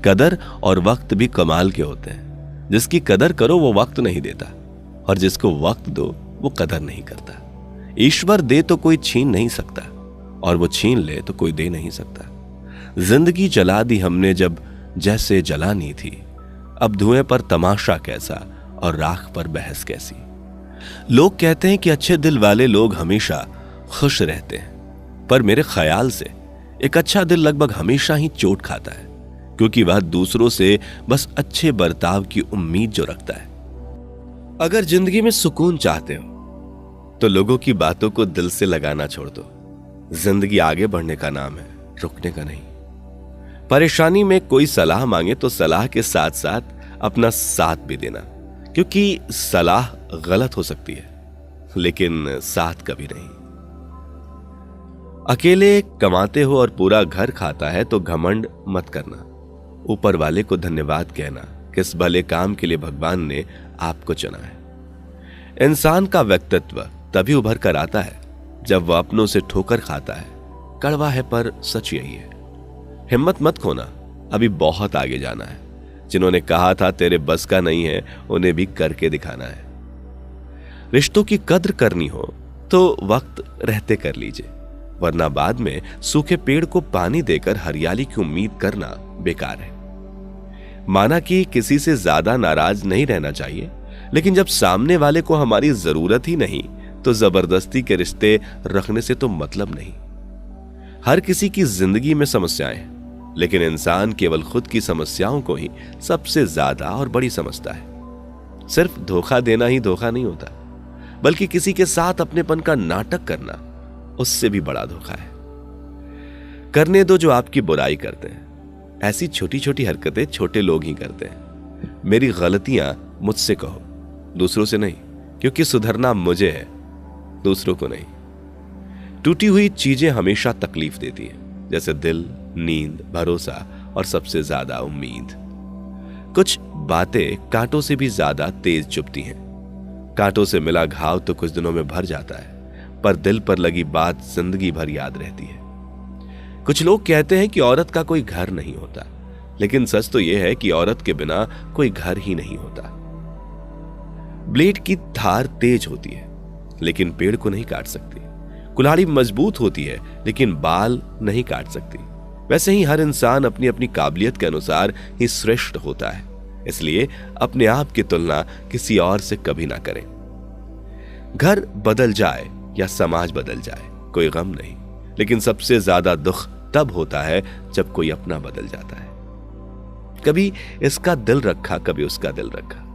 कदर और वक्त भी कमाल के होते हैं। जिसकी कदर करो वो वक्त नहीं देता, और जिसको वक्त दो वो कदर नहीं करता। ईश्वर दे तो कोई छीन नहीं सकता, और वो छीन ले तो कोई दे नहीं सकता। जिंदगी जला दी हमने जब जैसे जलानी थी, अब धुएं पर तमाशा कैसा और राख पर बहस कैसी। लोग कहते हैं कि अच्छे दिल वाले लोग हमेशा खुश रहते हैं, पर मेरे ख्याल से एक अच्छा दिल लगभग हमेशा ही चोट खाता है, क्योंकि वह दूसरों से बस अच्छे बर्ताव की उम्मीद जो रखता है। अगर जिंदगी में सुकून चाहते हो तो लोगों की बातों को दिल से लगाना छोड़ दो। जिंदगी आगे बढ़ने का नाम है, रुकने का नहीं। परेशानी में कोई सलाह मांगे तो सलाह के साथ साथ अपना साथ भी देना, क्योंकि सलाह गलत हो सकती है लेकिन साथ कभी नहीं। अकेले कमाते हो और पूरा घर खाता है तो घमंड मत करना। ऊपर वाले को धन्यवाद कहना, किस भले काम के लिए भगवान ने आपको चुना है। इंसान का व्यक्तित्व तभी उभर कर आता है जब वह अपनों से ठोकर खाता है। कड़वा है पर सच यही है। हिम्मत मत खोना, अभी बहुत आगे जाना है। जिन्होंने कहा था तेरे बस का नहीं है, उन्हें भी करके दिखाना है। रिश्तों की कद्र करनी हो तो वक्त रहते कर लीजिए, वरना बाद में सूखे पेड़ को पानी देकर हरियाली की उम्मीद करना बेकार है। माना कि किसी से ज्यादा नाराज नहीं रहना चाहिए, लेकिन जब सामने वाले को हमारी जरूरत ही नहीं तो जबरदस्ती के रिश्ते रखने से तो मतलब नहीं। हर किसी की जिंदगी में समस्याएं हैं, लेकिन इंसान केवल खुद की समस्याओं को ही सबसे ज्यादा और बड़ी समझता है। सिर्फ धोखा देना ही धोखा नहीं होता, बल्कि किसी के साथ अपनेपन का नाटक करना उससे भी बड़ा धोखा है। करने दो जो आपकी बुराई करते हैं। ऐसी छोटी छोटी हरकतें छोटे लोग ही करते हैं। मेरी गलतियां मुझसे कहो, दूसरों से नहीं, क्योंकि सुधरना मुझे है, दूसरों को नहीं। टूटी हुई चीजें हमेशा तकलीफ देती हैं, जैसे दिल, नींद, भरोसा और सबसे ज्यादा उम्मीद। कुछ बातें कांटों से भी ज्यादा तेज चुभती हैं। कांटों से मिला घाव तो कुछ दिनों में भर जाता है, पर दिल पर लगी बात जिंदगी भर याद रहती है। कुछ लोग कहते हैं कि औरत का कोई घर नहीं होता, लेकिन सच तो यह है कि औरत के बिना कोई घर ही नहीं होता। ब्लेड की धार तेज होती है, लेकिन पेड़ को नहीं काट सकती। कुल्हाड़ी मजबूत होती है, लेकिन बाल नहीं काट सकती। वैसे ही हर इंसान अपनी अपनी काबिलियत के अनुसार ही श्रेष्ठ होता है, इसलिए अपने आप की तुलना किसी और से कभी ना करें। घर बदल जाए या समाज बदल जाए कोई गम नहीं, लेकिन सबसे ज्यादा दुख तब होता है जब कोई अपना बदल जाता है। कभी इसका दिल रखा, कभी उसका दिल रखा,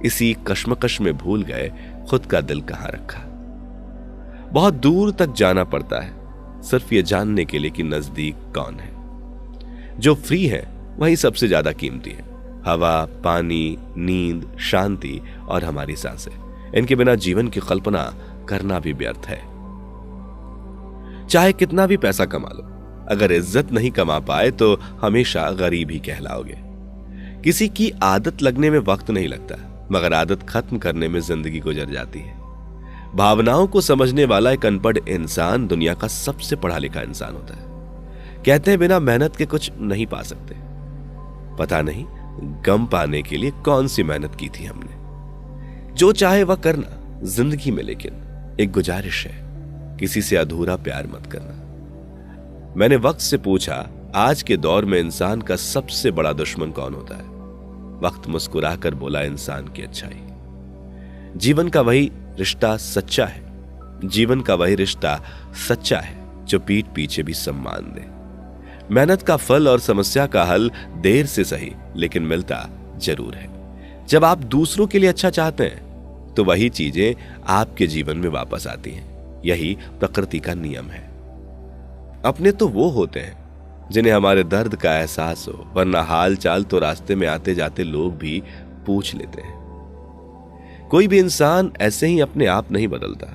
इसी कश्मकश में भूल गए खुद का दिल कहां रखा। बहुत दूर तक जाना पड़ता है सिर्फ ये जानने के लिए कि नजदीक कौन है। जो फ्री है वही सबसे ज्यादा कीमती है। हवा, पानी, नींद, शांति और हमारी सांसें, इनके बिना जीवन की कल्पना करना भी व्यर्थ है। चाहे कितना भी पैसा कमा लो, अगर इज्जत नहीं कमा पाए तो हमेशा गरीब ही कहलाओगे। किसी की आदत लगने में वक्त नहीं लगता, मगर आदत खत्म करने में जिंदगी गुजर जाती है। भावनाओं को समझने वाला एक अनपढ़ इंसान दुनिया का सबसे पढ़ा लिखा इंसान होता है। कहते हैं बिना मेहनत के कुछ नहीं पा सकते। पता नहीं गम पाने के लिए कौन सी मेहनत की थी हमने। जो चाहे वह करना जिंदगी में, लेकिन एक गुजारिश है, किसी से अधूरा प्यार मत करना। मैंने वक्त से पूछा, आज के दौर में इंसान का सबसे बड़ा दुश्मन कौन होता है? वक्त मुस्कुराकर बोला, इंसान की अच्छाई। जीवन का वही रिश्ता सच्चा है, जीवन का वही रिश्ता सच्चा है जो पीठ पीछे भी सम्मान दे। मेहनत का फल और समस्या का हल देर से सही, लेकिन मिलता जरूर है। जब आप दूसरों के लिए अच्छा चाहते हैं तो वही चीजें आपके जीवन में वापस आती हैं। यही प्रकृति का नियम है। अपने तो वो होते हैं जिन्हें हमारे दर्द का एहसास हो, वरना हाल चाल तो रास्ते में आते जाते लोग भी पूछ लेते हैं। कोई भी इंसान ऐसे ही अपने आप नहीं बदलता।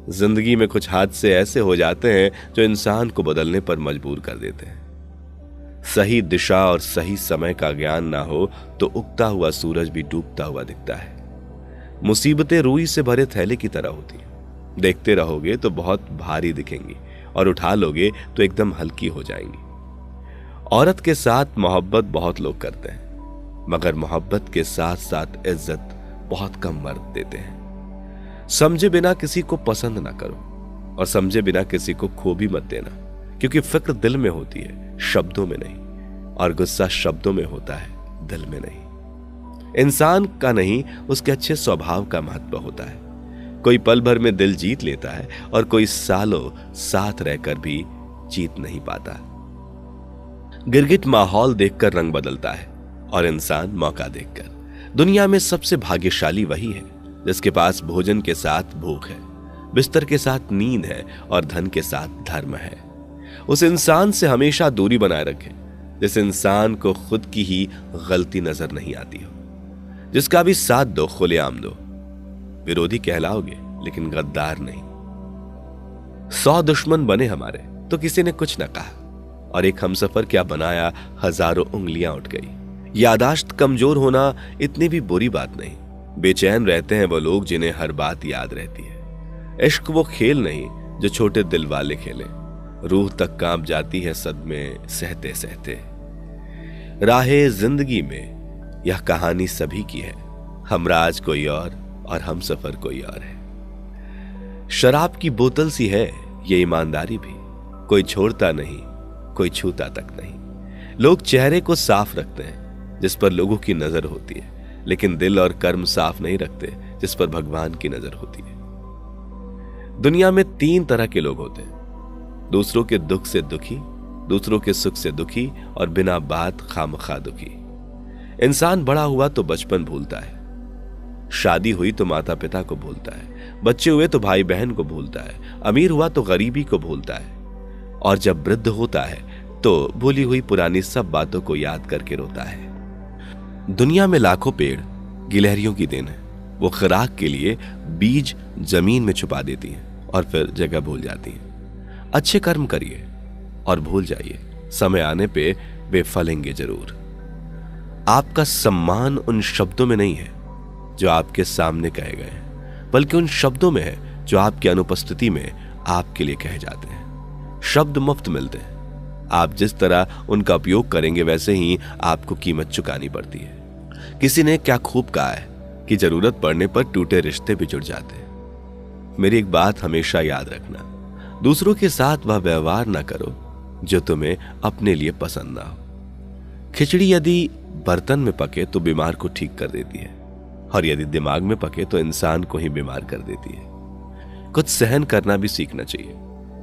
जिंदगी में कुछ हादसे ऐसे हो जाते हैं जो इंसान को बदलने पर मजबूर कर देते हैं। सही दिशा और सही समय का ज्ञान ना हो तो उगता हुआ सूरज भी डूबता हुआ दिखता है। मुसीबतें रुई से भरे थैले की तरह होती हैं। देखते रहोगे तो बहुत भारी दिखेंगी और उठा लोगे तो एकदम हल्की हो जाएंगी। औरत के साथ मोहब्बत बहुत लोग करते हैं, मगर मोहब्बत के साथ साथ इज्जत बहुत कम मर्द देते हैं। समझे बिना किसी को पसंद ना करो और समझे बिना किसी को खो भी मत देना, क्योंकि फिक्र दिल में होती है, शब्दों में नहीं, और गुस्सा शब्दों में होता है, दिल में नहीं। इंसान का नहीं, उसके अच्छे स्वभाव का महत्व होता है। कोई पल भर में दिल जीत लेता है और कोई सालों साथ रहकर भी जीत नहीं पाता। गिरगिट माहौल देखकर रंग बदलता है और इंसान मौका देखकर। दुनिया में सबसे भाग्यशाली वही है जिसके पास भोजन के साथ भूख है, बिस्तर के साथ नींद है और धन के साथ धर्म है। उस इंसान से हमेशा दूरी बनाए रखें जिस इंसान को खुद की ही गलती नजर नहीं आती हो। जिसका भी साथ दो, खुलेआम दो। विरोधी कहलाओगे लेकिन गद्दार नहीं। 100 दुश्मन बने हमारे तो किसी ने कुछ न कहा, और एक हमसफर क्या बनाया, हजारों उंगलियां उठ गई। यादाश्त कमजोर होना इतनी भी बुरी बात नहीं। बेचैन रहते हैं वो लोग जिन्हें हर बात याद रहती है। इश्क वो खेल नहीं जो छोटे दिल वाले खेले। रूह तक कांप जाती है सदमे सहते सहते। राहे जिंदगी में यह कहानी सभी की है। हमराज कोई और हमसफर कोई और है। शराब की बोतल सी है ये ईमानदारी भी। कोई छोड़ता नहीं, कोई छूता तक नहीं। लोग चेहरे को साफ रखते हैं जिस पर लोगों की नजर होती है, लेकिन दिल और कर्म साफ नहीं रखते जिस पर भगवान की नजर होती है। दुनिया में 3 तरह के लोग होते हैं: दूसरों के दुख से दुखी, दूसरों के सुख से दुखी और बिना बात खामखा दुखी। इंसान बड़ा हुआ तो बचपन भूलता है, शादी हुई तो माता पिता को भूलता है, बच्चे हुए तो भाई बहन को भूलता है, अमीर हुआ तो गरीबी को भूलता है, और जब वृद्ध होता है तो भूली हुई पुरानी सब बातों को याद करके रोता है। दुनिया में लाखों पेड़ गिलहरियों की देन है। वो खुराक के लिए बीज जमीन में छुपा देती हैं और फिर जगह भूल जाती हैं। अच्छे कर्म करिए और भूल जाइए, समय आने पे वे फलेंगे जरूर। आपका सम्मान उन शब्दों में नहीं है जो आपके सामने कहे गए हैं, बल्कि उन शब्दों में है जो आपकी अनुपस्थिति में आपके लिए कहे जाते हैं। शब्द मुफ्त मिलते हैं, आप जिस तरह उनका उपयोग करेंगे वैसे ही आपको कीमत चुकानी पड़ती है। किसी ने क्या खूब कहा है कि जरूरत पड़ने पर टूटे रिश्ते भी जुड़ जाते हैं। मेरी एक बात हमेशा याद रखना, दूसरों के साथ वह व्यवहार ना करो जो तुम्हें अपने लिए पसंद ना हो। खिचड़ी यदि बर्तन में पके तो बीमार को ठीक कर देती है, और यदि दिमाग में पके तो इंसान को ही बीमार कर देती है। कुछ सहन करना भी सीखना चाहिए,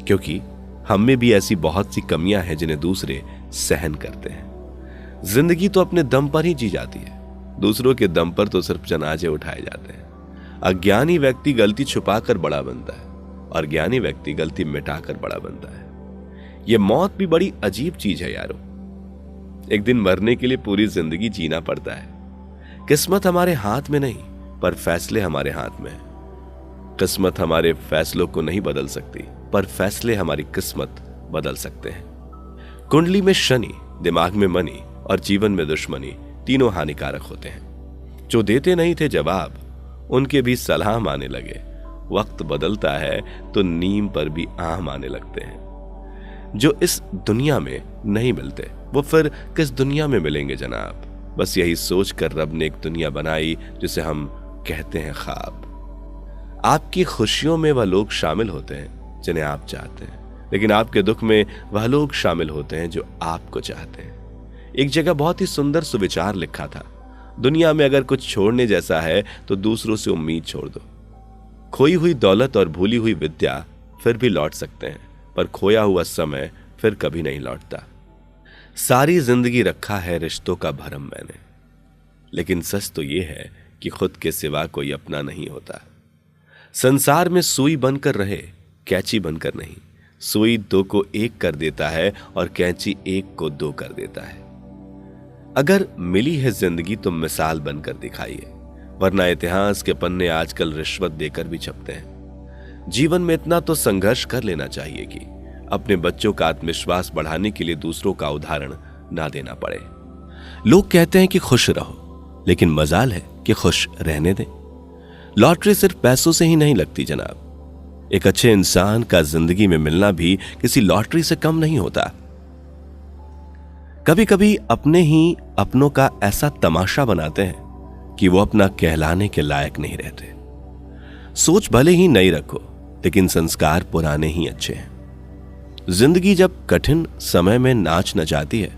क्योंकि हम में भी ऐसी बहुत सी कमियां हैं जिन्हें दूसरे सहन करते हैं। जिंदगी तो अपने दम पर ही जी जाती है, दूसरों के दम पर तो सिर्फ जनाजे उठाए जाते हैं। अज्ञानी व्यक्ति गलती छुपाकर बड़ा बनता है और ज्ञानी व्यक्ति गलती मिटाकर बड़ा बनता है। यह मौत भी बड़ी अजीब चीज है यारो। एक दिन मरने के लिए पूरी जिंदगी जीना पड़ता है। किस्मत हमारे हाथ में नहीं, पर फैसले हमारे हाथ में है। किस्मत हमारे फैसलों को नहीं बदल सकती, पर फैसले हमारी किस्मत बदल सकते हैं। कुंडली में शनि, दिमाग में मनी और जीवन में दुश्मनी तीनों हानिकारक होते हैं। जो देते नहीं थे जवाब, उनके भी सलाम आने लगे। वक्त बदलता है तो नीम पर भी आम आने लगते हैं। जो इस दुनिया में नहीं मिलते वो फिर किस दुनिया में मिलेंगे जनाब। बस यही सोचकर रब ने एक दुनिया बनाई जिसे हम कहते हैं ख्वाब। आपकी खुशियों में वह लोग शामिल होते हैं जिन्हें आप चाहते हैं, लेकिन आपके दुख में वह लोग शामिल होते हैं जो आपको चाहते हैं। एक जगह बहुत ही सुंदर सुविचार लिखा था, दुनिया में अगर कुछ छोड़ने जैसा है तो दूसरों से उम्मीद छोड़ दो। खोई हुई दौलत और भूली हुई विद्या फिर भी लौट सकते हैं, पर खोया हुआ समय फिर कभी नहीं लौटता। सारी जिंदगी रखा है रिश्तों का भरम मैंने, लेकिन सच तो यह है कि खुद के सिवा कोई अपना नहीं होता। संसार में सुई बनकर रहे, कैंची बनकर नहीं। सुई 2 को 1 कर देता है और कैंची 1 को 2 कर देता है। अगर मिली है जिंदगी तो मिसाल बनकर दिखाइए, वरना इतिहास के पन्ने आजकल रिश्वत देकर भी छपते हैं। जीवन में इतना तो संघर्ष कर लेना चाहिए कि अपने बच्चों का आत्मविश्वास बढ़ाने के लिए दूसरों का उदाहरण ना देना पड़े। लोग कहते हैं कि खुश रहो, लेकिन मजाल है कि खुश रहने दें। लॉटरी सिर्फ पैसों से ही नहीं लगती जनाब। एक अच्छे इंसान का जिंदगी में मिलना भी किसी लॉटरी से कम नहीं होता। कभी कभी अपने ही अपनों का ऐसा तमाशा बनाते हैं कि वो अपना कहलाने के लायक नहीं रहते। सोच भले ही नई रखो, लेकिन संस्कार पुराने ही अच्छे हैं। जिंदगी जब कठिन समय में नाच नचाती है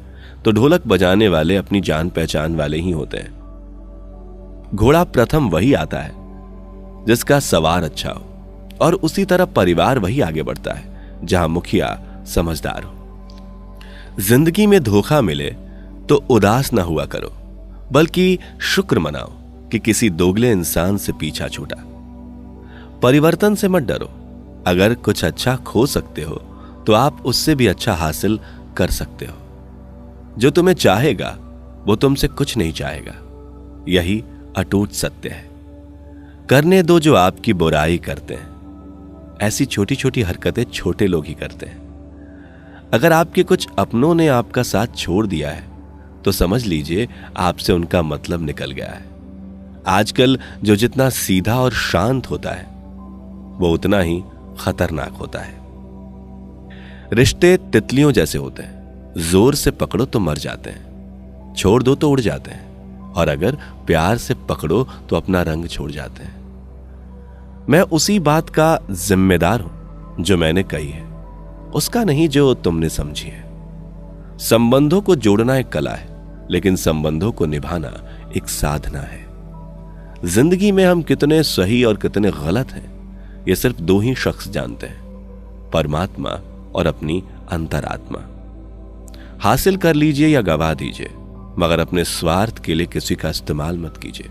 तो ढोलक बजाने वाले अपनी जान पहचान वाले ही होते हैं। घोड़ा प्रथम वही आता है जिसका सवार अच्छा हो, और उसी तरह परिवार वही आगे बढ़ता है जहां मुखिया समझदार हो। जिंदगी में धोखा मिले तो उदास ना हुआ करो, बल्कि शुक्र मनाओ कि किसी दोगले इंसान से पीछा छूटा। परिवर्तन से मत डरो। अगर कुछ अच्छा खो सकते हो तो आप उससे भी अच्छा हासिल कर सकते हो। जो तुम्हें चाहेगा वो तुमसे कुछ नहीं चाहेगा, यही अटूट सत्य है। करने दो जो आपकी बुराई करते हैं। ऐसी छोटी छोटी हरकतें छोटे लोग ही करते हैं। अगर आपके कुछ अपनों ने आपका साथ छोड़ दिया है तो समझ लीजिए आपसे उनका मतलब निकल गया है। आजकल जो जितना सीधा और शांत होता है वो उतना ही खतरनाक होता है। रिश्ते तितलियों जैसे होते हैं, जोर से पकड़ो तो मर जाते हैं, छोड़ दो तो उड़ जाते हैं, और अगर प्यार से पकड़ो तो अपना रंग छोड़ जाते हैं। मैं उसी बात का जिम्मेदार हूं जो मैंने कही है, उसका नहीं जो तुमने समझी है। संबंधों को जोड़ना एक कला है, लेकिन संबंधों को निभाना एक साधना है। जिंदगी में हम कितने सही और कितने गलत हैं ये सिर्फ दो ही शख्स जानते हैं, परमात्मा और अपनी अंतरात्मा। हासिल कर लीजिए या गवा दीजिए, मगर अपने स्वार्थ के लिए किसी का इस्तेमाल मत कीजिए।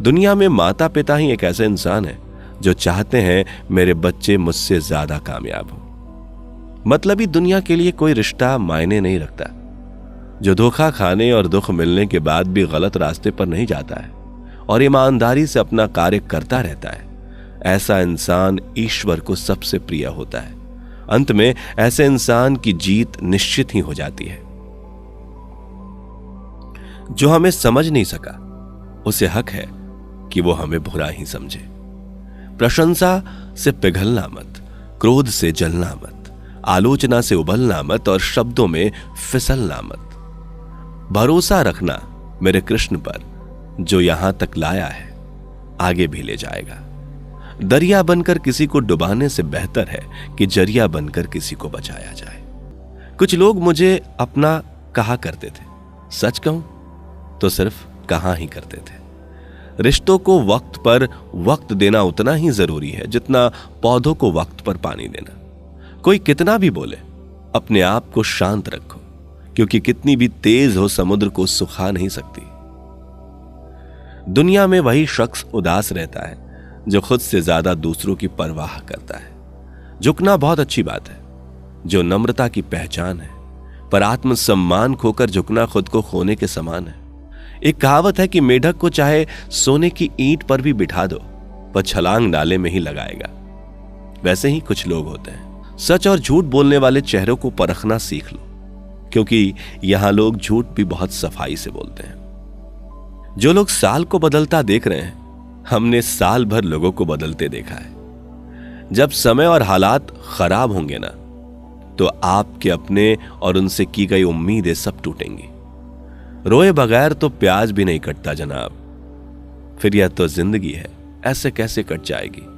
दुनिया में माता पिता ही एक ऐसे इंसान है जो चाहते हैं मेरे बच्चे मुझसे ज्यादा कामयाब हो। मतलबी दुनिया के लिए कोई रिश्ता मायने नहीं रखता। जो धोखा खाने और दुख मिलने के बाद भी गलत रास्ते पर नहीं जाता है और ईमानदारी से अपना कार्य करता रहता है, ऐसा इंसान ईश्वर को सबसे प्रिय होता है। अंत में ऐसे इंसान की जीत निश्चित ही हो जाती है। जो हमें समझ नहीं सका उसे हक है कि वो हमें बुरा ही समझे। प्रशंसा से पिघलना मत, क्रोध से जलना मत, आलोचना से उबलना मत और शब्दों में फिसलना मत। भरोसा रखना मेरे कृष्ण पर, जो यहां तक लाया है आगे भी ले जाएगा। दरिया बनकर किसी को डुबाने से बेहतर है कि जरिया बनकर किसी को बचाया जाए। कुछ लोग मुझे अपना कहा करते थे, सच कहूं तो सिर्फ कहा ही करते थे। रिश्तों को वक्त पर वक्त देना उतना ही जरूरी है जितना पौधों को वक्त पर पानी देना। कोई कितना भी बोले, अपने आप को शांत रखो, क्योंकि कितनी भी तेज हो समुद्र को सुखा नहीं सकती। दुनिया में वही शख्स उदास रहता है जो खुद से ज्यादा दूसरों की परवाह करता है। झुकना बहुत अच्छी बात है, जो नम्रता की पहचान है, पर आत्मसम्मान खोकर झुकना खुद को खोने के समान है। एक कहावत है कि मेढक को चाहे सोने की ईंट पर भी बिठा दो, पर छलांग नाले में ही लगाएगा। वैसे ही कुछ लोग होते हैं। सच और झूठ बोलने वाले चेहरों को परखना सीख लो, क्योंकि यहां लोग झूठ भी बहुत सफाई से बोलते हैं। जो लोग साल को बदलता देख रहे हैं, हमने साल भर लोगों को बदलते देखा है। जब समय और हालात खराब होंगे ना, तो आपके अपने और उनसे की गई उम्मीदें सब टूटेंगी। रोए बगैर तो प्याज भी नहीं कटता जनाब। फिर यह तो जिंदगी है, ऐसे कैसे कट जाएगी।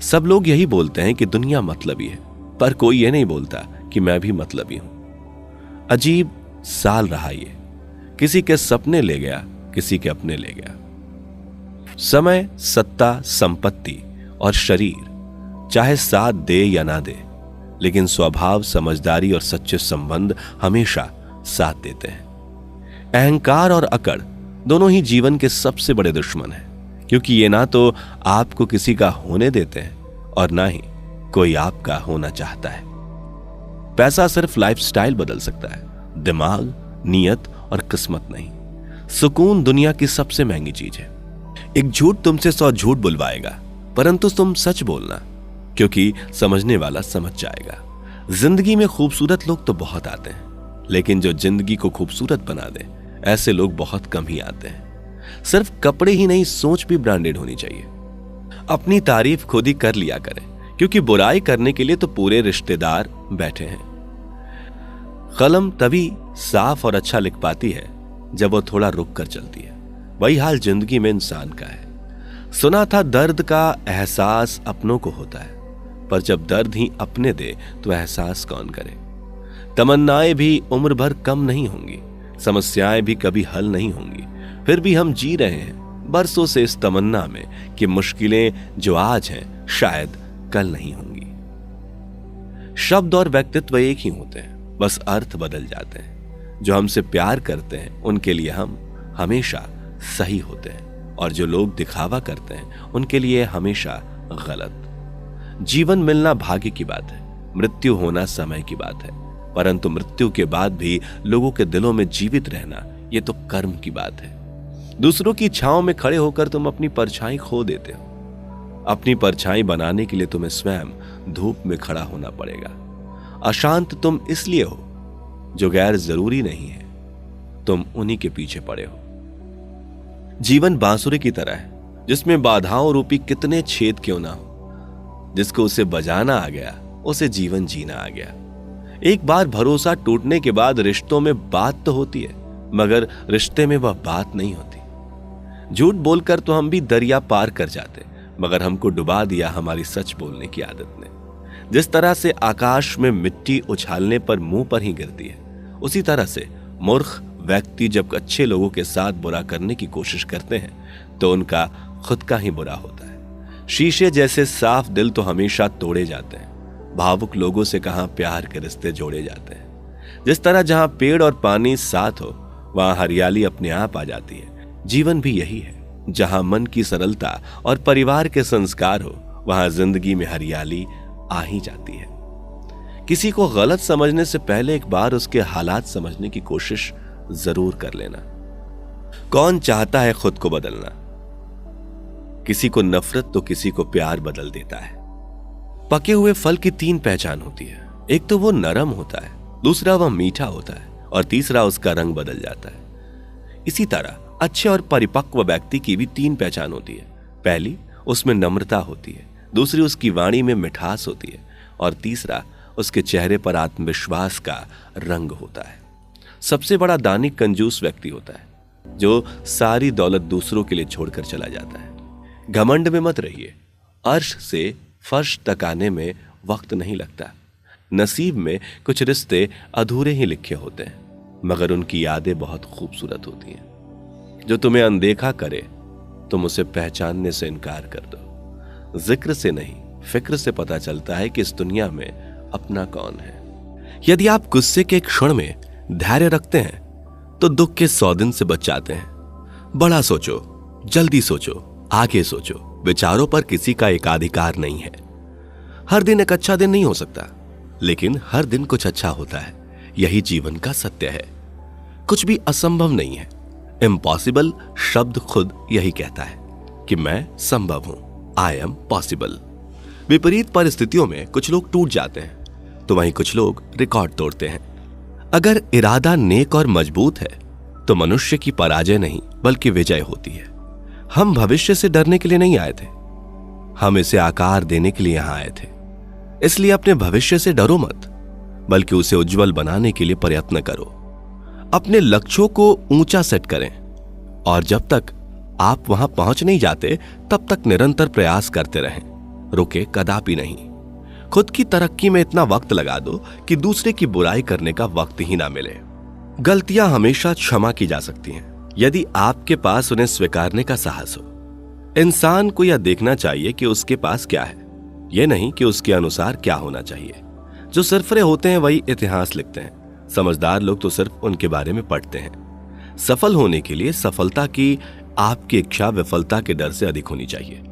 सब लोग यही बोलते हैं कि दुनिया मतलबी है, पर कोई ये नहीं बोलता कि मैं भी मतलबी हूं। अजीब साल रहा ये, किसी के सपने ले गया, किसी के अपने ले गया। समय, सत्ता, संपत्ति और शरीर चाहे साथ दे या ना दे, लेकिन स्वभाव, समझदारी और सच्चे संबंध हमेशा साथ देते हैं। अहंकार और अकड़ दोनों ही जीवन के सबसे बड़े दुश्मन हैं, क्योंकि ये ना तो आपको किसी का होने देते हैं और ना ही कोई आपका होना चाहता है। पैसा सिर्फ लाइफस्टाइल बदल सकता है, दिमाग, नियत और किस्मत नहीं। सुकून दुनिया की सबसे महंगी चीज है। एक झूठ तुमसे 100 झूठ बुलवाएगा, परंतु तुम सच बोलना, क्योंकि समझने वाला समझ जाएगा। जिंदगी में खूबसूरत लोग तो बहुत आते हैं, लेकिन जो जिंदगी को खूबसूरत बना दे, ऐसे लोग बहुत कम ही आते हैं। सिर्फ कपड़े ही नहीं, सोच भी ब्रांडेड होनी चाहिए। अपनी तारीफ खुद ही कर लिया करें, क्योंकि बुराई करने के लिए तो पूरे रिश्तेदार बैठे हैं। कलम तभी साफ और अच्छा लिख पाती है जब वो थोड़ा रुक कर चलती है। वही हाल जिंदगी में इंसान का है। सुना था दर्द का एहसास अपनों को होता है, पर जब दर्द ही अपने दे तो एहसास कौन करे। तमन्नाएं भी उम्र भर कम नहीं होंगी, समस्याएं भी कभी हल नहीं होंगी, फिर भी हम जी रहे हैं बरसों से इस तमन्ना में कि मुश्किलें जो आज हैं शायद कल नहीं होंगी। शब्द और व्यक्तित्व एक ही होते हैं, बस अर्थ बदल जाते हैं। जो हमसे प्यार करते हैं उनके लिए हम हमेशा सही होते हैं, और जो लोग दिखावा करते हैं उनके लिए हमेशा गलत। जीवन मिलना भाग्य की बात है, मृत्यु होना समय की बात है, परंतु मृत्यु के बाद भी लोगों के दिलों में जीवित रहना यह तो कर्म की बात है। दूसरों की छांव में खड़े होकर तुम अपनी परछाई खो देते हो। अपनी परछाई बनाने के लिए तुम्हें स्वयं धूप में खड़ा होना पड़ेगा। अशांत तुम इसलिए हो जो गैर जरूरी नहीं है, तुम उन्हीं के पीछे पड़े हो। जीवन बांसुरी की तरह है, जिसमें बाधाओं रूपी कितने छेद क्यों ना हो। जिसको उसे बजाना आ गया उसे जीवन जीना आ गया। एक बार भरोसा टूटने के बाद रिश्तों में बात तो होती है, मगर रिश्ते में वह बात नहीं होती। झूठ बोलकर तो हम भी दरिया पार कर जाते, मगर हमको डुबा दिया हमारी सच बोलने की आदत ने। जिस तरह से आकाश में मिट्टी उछालने पर मुंह पर ही गिरती है, उसी तरह से मूर्ख व्यक्ति जब अच्छे लोगों के साथ बुरा करने की कोशिश करते हैं तो उनका खुद का ही बुरा होता है। शीशे जैसे साफ दिल तो हमेशा तोड़े जाते हैं, भावुक लोगों से कहां प्यार के रिश्ते जोड़े जाते हैं। जिस तरह जहां पेड़ और पानी साथ हो वहां हरियाली अपने आप आ जाती है। जीवन भी यही है, जहां मन की सरलता और परिवार के संस्कार हो वहां जिंदगी में हरियाली आ ही जाती है। किसी को गलत समझने से पहले एक बार उसके हालात समझने की कोशिश जरूर कर लेना। कौन चाहता है खुद को बदलना? किसी को नफरत तो किसी को प्यार बदल देता है। पके हुए फल की 3 पहचान होती है। एक तो वो नरम होता है, दूसरा वह मीठा होता है, और तीसरा उसका रंग बदल जाता है। इसी तरह अच्छे और परिपक्व व्यक्ति की भी 3 पहचान होती है। पहली, उसमें नम्रता होती है, दूसरी उसकी वाणी में मिठास होती है, और तीसरा उसके चेहरे पर आत्मविश्वास का रंग होता है। सबसे बड़ा दानी कंजूस व्यक्ति होता है, जो सारी दौलत दूसरों के लिए छोड़कर चला जाता है। घमंड में मत रहिए, अर्श से फर्श तक आने में वक्त नहीं लगता। नसीब में कुछ रिश्ते अधूरे ही लिखे होते हैं, मगर उनकी यादें बहुत खूबसूरत होती हैं। जो तुम्हें अनदेखा करे तुम उसे पहचानने से इनकार कर दो। जिक्र से नहीं, फिक्र से पता चलता है कि इस दुनिया में अपना कौन है। यदि आप गुस्से के क्षण में धैर्य रखते हैं तो दुख के 100 दिन से बच जाते हैं। बड़ा सोचो, जल्दी सोचो, आगे सोचो। विचारों पर किसी का एकाधिकार नहीं है। हर दिन एक अच्छा दिन नहीं हो सकता, लेकिन हर दिन कुछ अच्छा होता है। यही जीवन का सत्य है। कुछ भी असंभव नहीं है। इम्पॉसिबल शब्द खुद यही कहता है कि मैं संभव हूं, आई एम पॉसिबल। विपरीत परिस्थितियों में कुछ लोग टूट जाते हैं तो वहीं कुछ लोग रिकॉर्ड तोड़ते हैं। अगर इरादा नेक और मजबूत है तो मनुष्य की पराजय नहीं बल्कि विजय होती है। हम भविष्य से डरने के लिए नहीं आए थे, हम इसे आकार देने के लिए यहां आए थे। इसलिए अपने भविष्य से डरो मत, बल्कि उसे उज्जवल बनाने के लिए प्रयत्न करो। अपने लक्ष्यों को ऊंचा सेट करें, और जब तक आप वहां पहुंच नहीं जाते तब तक निरंतर प्रयास करते रहें, रुके कदापि नहीं। खुद की तरक्की में इतना वक्त लगा दो कि दूसरे की बुराई करने का वक्त ही ना मिले। गलतियां हमेशा क्षमा की जा सकती हैं, यदि आपके पास उन्हें स्वीकारने का साहस हो। इंसान को यह देखना चाहिए कि उसके पास क्या है, यह नहीं कि उसके अनुसार क्या होना चाहिए। जो सरफरे होते हैं वही इतिहास लिखते हैं। समझदार लोग तो सिर्फ उनके बारे में पढ़ते हैं। सफल होने के लिए सफलता की आपकी इच्छा विफलता के डर से अधिक होनी चाहिए।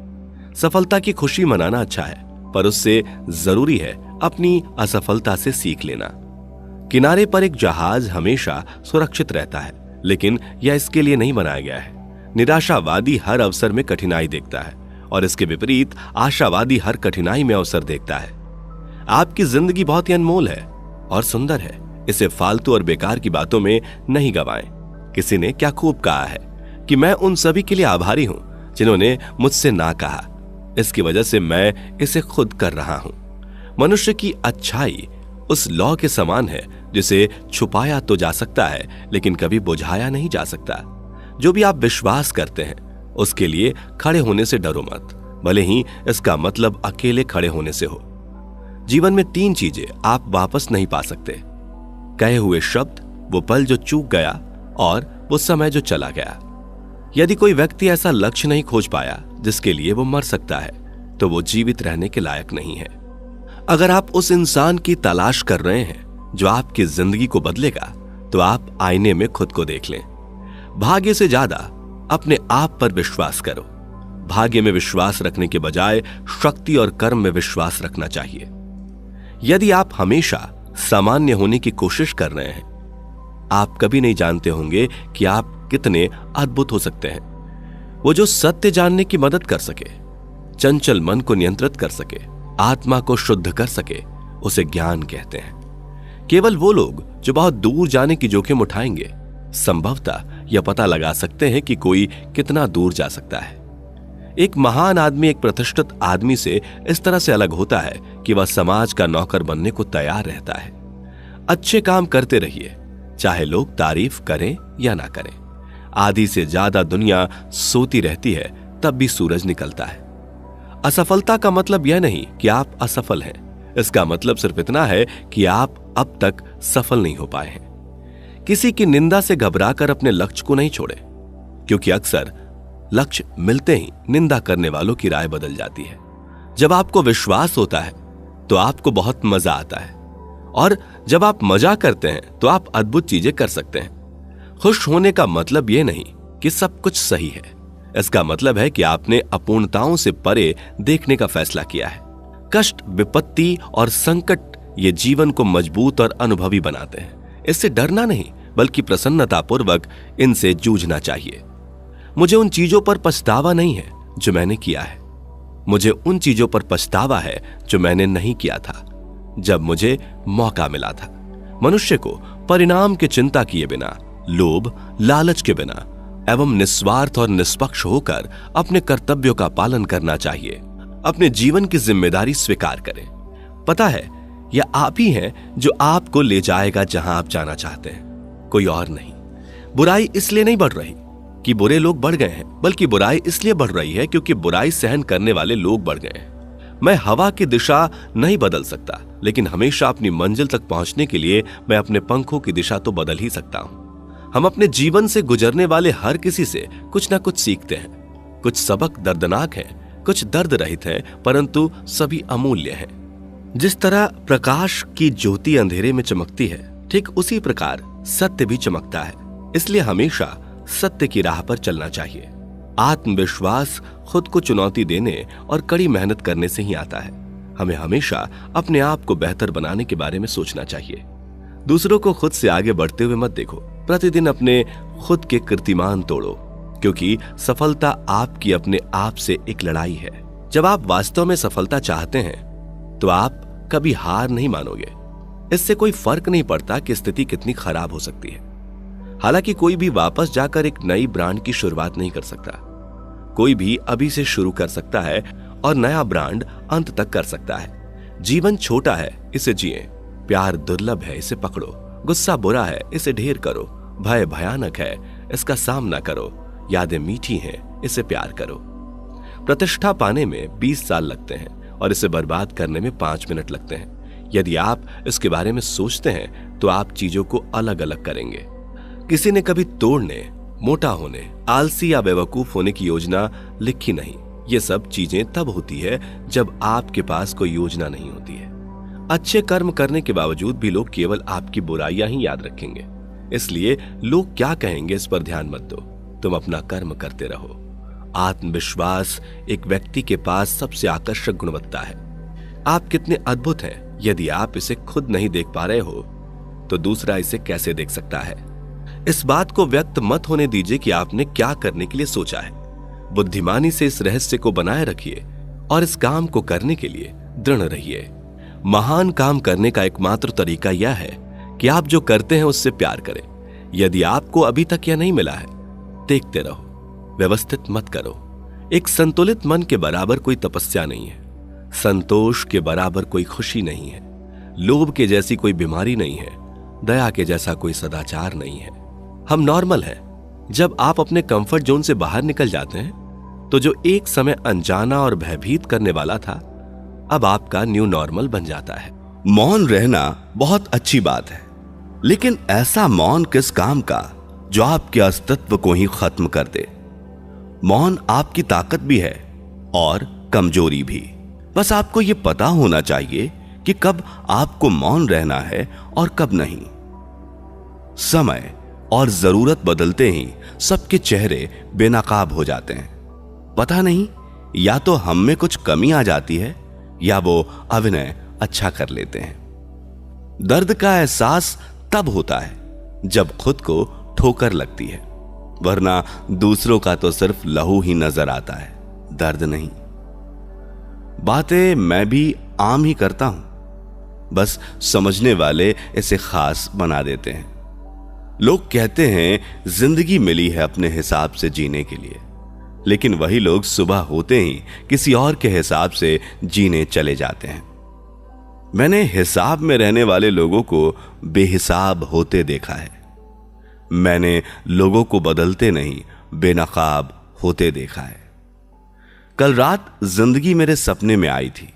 सफलता की खुशी मनाना अच्छा है, पर उससे जरूरी है अपनी असफलता से सीख लेना। किनारे पर एक जहाज हमेशा सुरक्षित रहता है, लेकिन यह इसके लिए नहीं बनाया गया है। निराशावादी हर अवसर में कठिनाई देखता है, और इसके विपरीत आशावादी हर कठिनाई में अवसर देखता है। आपकी जिंदगी बहुत ही अनमोल है और सुंदर है। इसे फालतू और बेकार की बातों में नहीं गवाएं। किसी ने क्या खूब कहा है कि मैं उन सभी के लिए आभारी हूं जिन्होंने मुझसे ना कहा। इसकी वजह से मैं इसे खुद कर रहा हूं। मनुष्य की अच्छाई उस लौ के समान है जिसे छुपाया तो जा सकता है लेकिन कभी बुझाया नहीं जा सकता। जो भी आप विश्वास करते हैं उसके लिए खड़े होने से डरो मत, भले ही इसका मतलब अकेले खड़े होने से हो। जीवन में 3 चीजें आप वापस नहीं पा सकते: कहे हुए शब्द, वो पल जो चूक गया और वो समय जो चला गया। यदि कोई व्यक्ति ऐसा लक्ष्य नहीं खोज पाया जिसके लिए वो मर सकता है तो वो जीवित रहने के लायक नहीं है। अगर आप उस इंसान की तलाश कर रहे हैं जो आपकी जिंदगी को बदलेगा तो आप आईने में खुद को देख लें। भाग्य से ज्यादा अपने आप पर विश्वास करो। भाग्य में विश्वास रखने के बजाय शक्ति और कर्म में विश्वास रखना चाहिए। यदि आप हमेशा सामान्य होने की कोशिश कर रहे हैं, आप कभी नहीं जानते होंगे कि आप कितने अद्भुत हो सकते हैं। वो जो सत्य जानने की मदद कर सके, चंचल मन को नियंत्रित कर सके, आत्मा को शुद्ध कर सके, उसे ज्ञान कहते हैं। केवल वो लोग जो बहुत दूर जाने की जोखिम उठाएंगे संभवतः यह पता लगा सकते हैं कि कोई कितना दूर जा सकता है। एक महान आदमी एक प्रतिष्ठित आदमी से इस तरह से अलग होता है कि वह समाज का नौकर बनने को तैयार रहता है। अच्छे काम करते रहिए, चाहे लोग तारीफ करें या ना करें। आधी से ज्यादा दुनिया सोती रहती है तब भी सूरज निकलता है। असफलता का मतलब यह नहीं कि आप असफल हैं, इसका मतलब सिर्फ इतना है कि आप अब तक सफल नहीं हो पाए हैं। किसी की निंदा से घबराकर अपने लक्ष्य को नहीं छोड़े, क्योंकि अक्सर लक्ष्य मिलते ही निंदा करने वालों की राय बदल जाती है। जब आपको विश्वास होता है तो आपको बहुत मजा आता है, और जब आप मजा करते हैं तो आप अद्भुत चीजें कर सकते हैं। खुश होने का मतलब यह नहीं कि सब कुछ सही है, इसका मतलब है कि आपने अपूर्णताओं से परे देखने का फैसला किया है। कष्ट, विपत्ति और संकट ये जीवन को मजबूत और अनुभवी बनाते हैं। इससे डरना नहीं बल्कि प्रसन्नतापूर्वक इनसे जूझना चाहिए। मुझे उन चीजों पर पछतावा नहीं है जो मैंने किया है, मुझे उन चीजों पर पछतावा है जो मैंने नहीं किया था जब मुझे मौका मिला था। मनुष्य को परिणाम की चिंता किए बिना, लोभ लालच के बिना एवं निस्वार्थ और निष्पक्ष होकर अपने कर्तव्यों का पालन करना चाहिए। अपने जीवन की जिम्मेदारी स्वीकार करें। पता है, यह आप ही हैं जो आपको ले जाएगा जहां आप जाना चाहते हैं, कोई और नहीं। बुराई इसलिए नहीं बढ़ रही कि बुरे लोग बढ़ गए हैं, बल्कि बुराई इसलिए बढ़ रही है क्योंकि बुराई सहन करने वाले लोग बढ़ गए हैं। मैं हवा की दिशा नहीं बदल सकता, लेकिन हमेशा अपनी मंजिल तक पहुंचने के लिए मैं अपने पंखों की दिशा तो बदल ही सकता हूं। हम अपने जीवन से गुजरने वाले हर किसी से कुछ ना कुछ सीखते हैं। कुछ सबक दर्दनाक हैं, कुछ दर्द रहित हैं, परंतु सभी अमूल्य हैं। जिस तरह प्रकाश की ज्योति अंधेरे में चमकती है, ठीक उसी प्रकार सत्य भी चमकता है। इसलिए हमेशा सत्य की राह पर चलना चाहिए। आत्मविश्वास खुद को चुनौती देने और कड़ी मेहनत करने से ही आता है। हमें हमेशा अपने आप को बेहतर बनाने के बारे में सोचना चाहिए। दूसरों को खुद से आगे बढ़ते हुए मत देखो। प्रतिदिन अपने खुद के कीर्तिमान तोड़ो, क्योंकि सफलता आपकी अपने आप से एक लड़ाई है। जब आप वास्तव में सफलता चाहते हैं तो आप कभी हार नहीं मानोगे। इससे कोई फर्क नहीं पड़ता कि स्थिति कितनी खराब हो सकती है। हालांकि कोई भी वापस जाकर एक नई ब्रांड की शुरुआत नहीं कर सकता। कोई भी अभी से शुरू कर सकता है और नया ब्रांड अंत तक कर सकता है। जीवन छोटा है, इसे जिए। प्यार दुर्लभ है, इसे पकड़ो। गुस्सा बुरा है, इसे ढेर करो। भय भयानक है, इसका सामना करो। यादें मीठी हैं, इसे प्यार करो। प्रतिष्ठा पाने में 20 साल लगते हैं और इसे बर्बाद करने में 5 मिनट लगते हैं। यदि आप इसके बारे में सोचते हैं तो आप चीजों को अलग अलग करेंगे। किसी ने कभी तोड़ने, मोटा होने, आलसी या बेवकूफ होने की योजना लिखी नहीं। ये सब चीजें तब होती है जब आपके पास कोई योजना नहीं होती है। अच्छे कर्म करने के बावजूद भी लोग केवल आपकी बुराइयां ही याद रखेंगे। इसलिए लोग क्या कहेंगे इस पर ध्यान मत दो, तुम अपना कर्म करते रहो। आत्मविश्वास एक व्यक्ति के पास सबसे आकर्षक गुणवत्ता है। आप कितने अद्भुत हैं, यदि आप इसे खुद नहीं देख पा रहे हो तो दूसरा इसे कैसे देख सकता है। इस बात को व्यक्त मत होने दीजिए कि आपने क्या करने के लिए सोचा है। बुद्धिमानी से इस रहस्य को बनाए रखिए और इस काम को करने के लिए दृढ़ रहिए। महान काम करने का एकमात्र तरीका यह है कि आप जो करते हैं उससे प्यार करें। यदि आपको अभी तक यह नहीं मिला है, देखते रहो, व्यवस्थित मत करो। एक संतुलित मन के बराबर कोई तपस्या नहीं है। संतोष के बराबर कोई खुशी नहीं है। लोभ के जैसी कोई बीमारी नहीं है, दया के जैसा कोई सदाचार नहीं है। हम नॉर्मल है। जब आप अपने कंफर्ट जोन से बाहर निकल जाते हैं तो जो एक समय अनजाना और भयभीत करने वाला था, अब आपका न्यू नॉर्मल बन जाता है। मौन रहना बहुत अच्छी बात है, लेकिन ऐसा मौन किस काम का जो आपके अस्तित्व को ही खत्म कर दे। मौन आपकी ताकत भी है और कमजोरी भी। बस आपको यह पता होना चाहिए कि कब आपको मौन रहना है और कब नहीं। समय और जरूरत बदलते ही सबके चेहरे बेनकाब हो जाते हैं। पता नहीं, या तो हम में कुछ कमी आ जाती है या वो अभिनय अच्छा कर लेते हैं। दर्द का एहसास तब होता है जब खुद को ठोकर लगती है, वरना दूसरों का तो सिर्फ लहू ही नजर आता है, दर्द नहीं। बातें मैं भी आम ही करता हूं, बस समझने वाले इसे खास बना देते हैं। लोग कहते हैं जिंदगी मिली है अपने हिसाब से जीने के लिए, लेकिन वही लोग सुबह होते ही किसी और के हिसाब से जीने चले जाते हैं। मैंने हिसाब में रहने वाले लोगों को बेहिसाब होते देखा है। मैंने लोगों को बदलते नहीं, बेनकाब होते देखा है। कल रात जिंदगी मेरे सपने में आई थी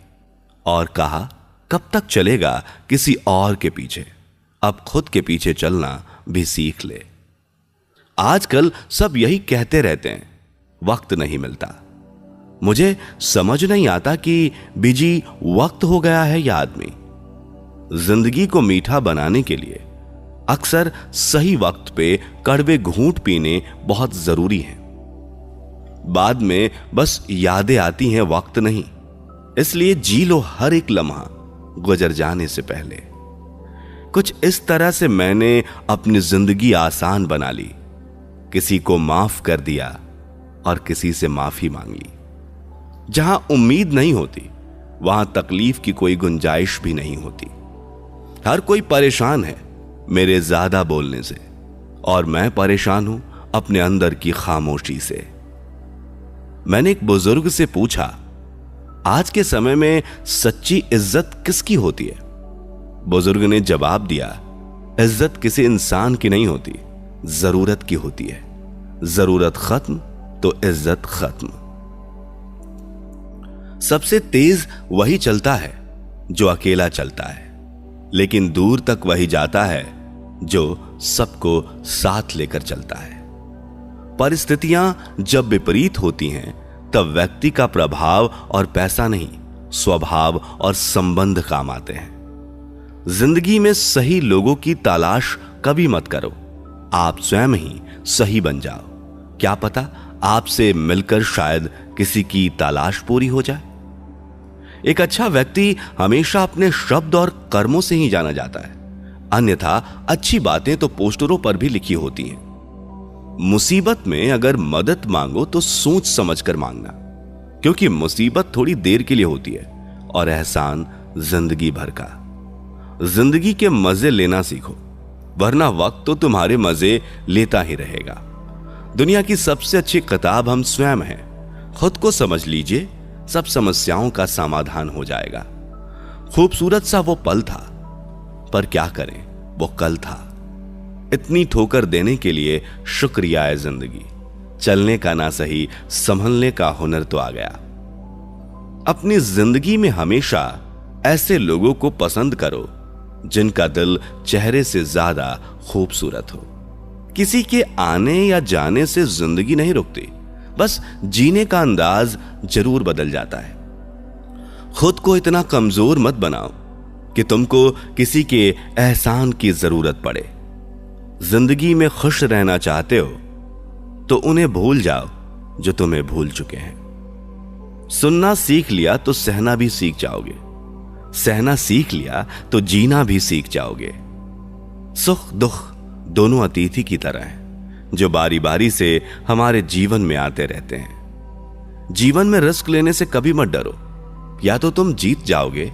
और कहा, कब तक चलेगा किसी और के पीछे, अब खुद के पीछे चलना भी सीख ले। आजकल सब यही कहते रहते हैं, वक्त नहीं मिलता। मुझे समझ नहीं आता कि बिजी वक्त हो गया है या आदमी। जिंदगी को मीठा बनाने के लिए अक्सर सही वक्त पे कड़वे घूंट पीने बहुत जरूरी है। बाद में बस यादें आती हैं, वक्त नहीं। इसलिए जी लो हर एक लम्हा गुजर जाने से पहले। कुछ इस तरह से मैंने अपनी जिंदगी आसान बना ली। किसी को माफ कर दिया और किसी से माफी मांग ली। जहां उम्मीद नहीं होती वहां तकलीफ की कोई गुंजाइश भी नहीं होती। हर कोई परेशान है मेरे ज्यादा बोलने से, और मैं परेशान हूं अपने अंदर की खामोशी से। मैंने एक बुजुर्ग से पूछा, आज के समय में सच्ची इज्जत किसकी होती है? बुजुर्ग ने जवाब दिया, इज्जत किसी इंसान की नहीं होती, जरूरत की होती है। जरूरत खत्म तो इज्जत खत्म। सबसे तेज वही चलता है जो अकेला चलता है, लेकिन दूर तक वही जाता है जो सबको साथ लेकर चलता है। परिस्थितियां जब विपरीत होती हैं तब व्यक्ति का प्रभाव और पैसा नहीं, स्वभाव और संबंध काम आते हैं। जिंदगी में सही लोगों की तलाश कभी मत करो, आप स्वयं ही सही बन जाओ। क्या पता आपसे मिलकर शायद किसी की तलाश पूरी हो जाए। एक अच्छा व्यक्ति हमेशा अपने शब्द और कर्मों से ही जाना जाता है, अन्यथा अच्छी बातें तो पोस्टरों पर भी लिखी होती हैं। मुसीबत में अगर मदद मांगो तो सोच समझकर मांगना, क्योंकि मुसीबत थोड़ी देर के लिए होती है और एहसान जिंदगी भर का। जिंदगी के मजे लेना सीखो, वरना वक्त तो तुम्हारे मजे लेता ही रहेगा। दुनिया की सबसे अच्छी किताब हम स्वयं हैं। खुद को समझ लीजिए, सब समस्याओं का समाधान हो जाएगा। खूबसूरत सा वो पल था, पर क्या करें, वो कल था। इतनी ठोकर देने के लिए शुक्रिया है जिंदगी। चलने का ना सही, संभलने का हुनर तो आ गया। अपनी जिंदगी में हमेशा ऐसे लोगों को पसंद करो जिनका दिल चेहरे से ज्यादा खूबसूरत हो। किसी के आने या जाने से जिंदगी नहीं रुकती, बस जीने का अंदाज जरूर बदल जाता है। खुद को इतना कमजोर मत बनाओ कि तुमको किसी के एहसान की जरूरत पड़े। जिंदगी में खुश रहना चाहते हो तो उन्हें भूल जाओ जो तुम्हें भूल चुके हैं। सुनना सीख लिया तो सहना भी सीख जाओगे, सहना सीख लिया तो जीना भी सीख जाओगे। सुख दुख दोनों अतिथि की तरह हैं, जो बारी बारी से हमारे जीवन में आते रहते हैं। जीवन में रिस्क लेने से कभी मत डरो, या तो तुम जीत जाओगे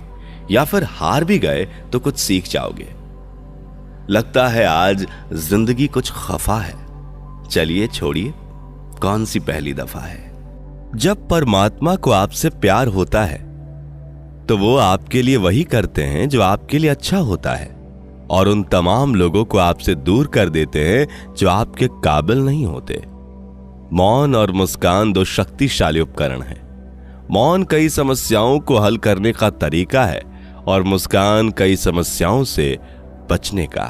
या फिर हार भी गए तो कुछ सीख जाओगे। लगता है आज जिंदगी कुछ खफा है, चलिए छोड़िए, कौन सी पहली दफा है। जब परमात्मा को आपसे प्यार होता है तो वो आपके लिए वही करते हैं जो आपके लिए अच्छा होता है, और उन तमाम लोगों को आपसे दूर कर देते हैं जो आपके काबिल नहीं होते। मौन और मुस्कान दो शक्तिशाली उपकरण हैं। मौन कई समस्याओं को हल करने का तरीका है और मुस्कान कई समस्याओं से बचने का।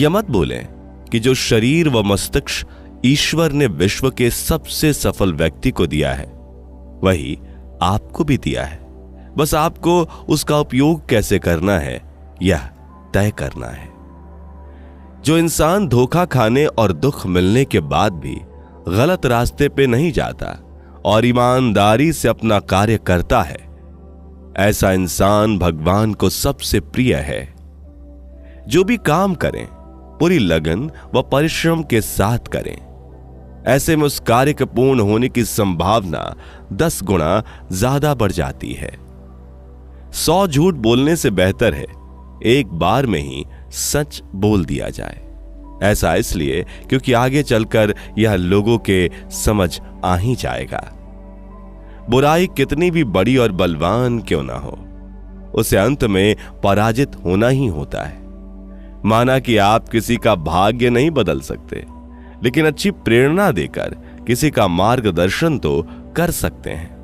यह मत बोलें कि जो शरीर व मस्तिष्क ईश्वर ने विश्व के सबसे सफल व्यक्ति को दिया है वही आपको भी दिया है, बस आपको उसका उपयोग कैसे करना है यह तय करना है। जो इंसान धोखा खाने और दुख मिलने के बाद भी गलत रास्ते पे नहीं जाता और ईमानदारी से अपना कार्य करता है, ऐसा इंसान भगवान को सबसे प्रिय है। जो भी काम करें पूरी लगन व परिश्रम के साथ करें, ऐसे में उस कार्य के पूर्ण होने की संभावना 10 गुना ज्यादा बढ़ जाती है। 100 झूठ बोलने से बेहतर है एक बार में ही सच बोल दिया जाए। ऐसा इसलिए क्योंकि आगे चलकर यह लोगों के समझ आ ही जाएगा। बुराई कितनी भी बड़ी और बलवान क्यों ना हो, उसे अंत में पराजित होना ही होता है। माना कि आप किसी का भाग्य नहीं बदल सकते, लेकिन अच्छी प्रेरणा देकर किसी का मार्गदर्शन तो कर सकते हैं।